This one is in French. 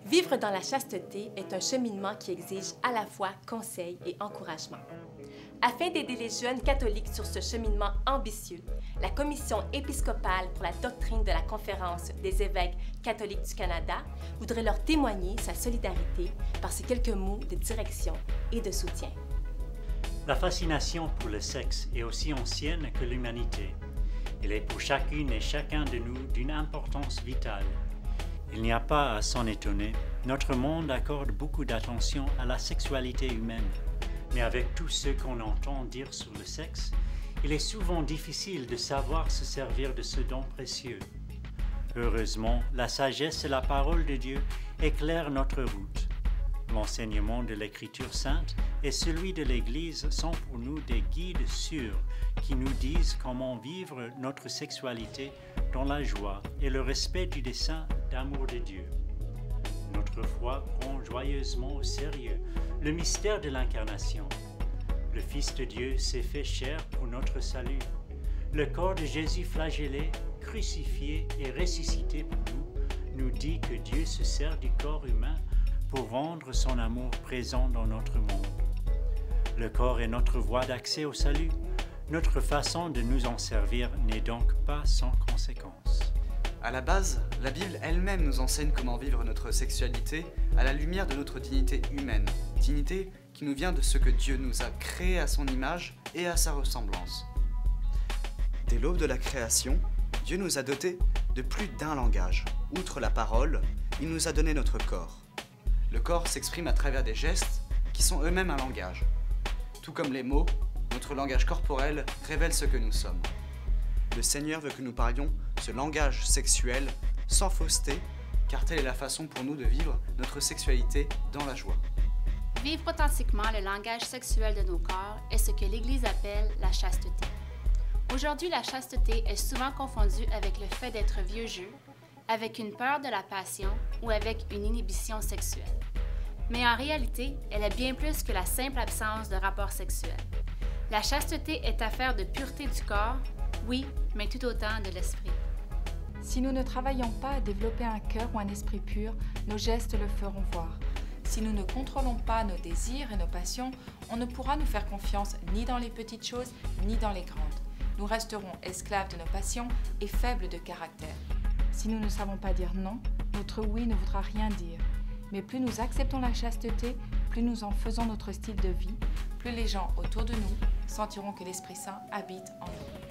Vivre dans la chasteté est un cheminement qui exige à la fois conseil et encouragement. Afin d'aider les jeunes catholiques sur ce cheminement ambitieux, la Commission épiscopale pour la doctrine de la Conférence des évêques catholiques du Canada voudrait leur témoigner sa solidarité par ces quelques mots de direction et de soutien. La fascination pour le sexe est aussi ancienne que l'humanité. Elle est pour chacune et chacun de nous d'une importance vitale. Il n'y a pas à s'en étonner, notre monde accorde beaucoup d'attention à la sexualité humaine. Mais avec tout ce qu'on entend dire sur le sexe, il est souvent difficile de savoir se servir de ce don précieux. Heureusement, la sagesse et la parole de Dieu éclairent notre route. L'enseignement de l'Écriture sainte et celui de l'Église sont pour nous des guides sûrs qui nous disent comment vivre notre sexualité dans la joie et le respect du dessein d'amour de Dieu. Notre foi prend joyeusement au sérieux le mystère de l'incarnation. Le Fils de Dieu s'est fait chair pour notre salut. Le corps de Jésus flagellé, crucifié et ressuscité pour nous dit que Dieu se sert du corps humain pour rendre son amour présent dans notre monde. Le corps est notre voie d'accès au salut. Notre façon de nous en servir n'est donc pas sans conséquence. À la base, la Bible elle-même nous enseigne comment vivre notre sexualité à la lumière de notre dignité humaine, dignité qui nous vient de ce que Dieu nous a créé à son image et à sa ressemblance. Dès l'aube de la création, Dieu nous a dotés de plus d'un langage. Outre la parole, il nous a donné notre corps. Le corps s'exprime à travers des gestes qui sont eux-mêmes un langage. Tout comme les mots, notre langage corporel révèle ce que nous sommes. Le Seigneur veut que nous parlions ce langage sexuel sans fausseté, car telle est la façon pour nous de vivre notre sexualité dans la joie. Vivre authentiquement le langage sexuel de nos corps est ce que l'Église appelle la chasteté. Aujourd'hui, la chasteté est souvent confondue avec le fait d'être vieux jeu, avec une peur de la passion ou avec une inhibition sexuelle. Mais en réalité, elle est bien plus que la simple absence de rapport sexuel. La chasteté est affaire de pureté du corps, oui, mais tout autant de l'esprit. Si nous ne travaillons pas à développer un cœur ou un esprit pur, nos gestes le feront voir. Si nous ne contrôlons pas nos désirs et nos passions, on ne pourra nous faire confiance ni dans les petites choses, ni dans les grandes. Nous resterons esclaves de nos passions et faibles de caractère. Si nous ne savons pas dire non, notre oui ne voudra rien dire. Mais plus nous acceptons la chasteté, plus nous en faisons notre style de vie, plus les gens autour de nous sentiront que l'Esprit Saint habite en nous.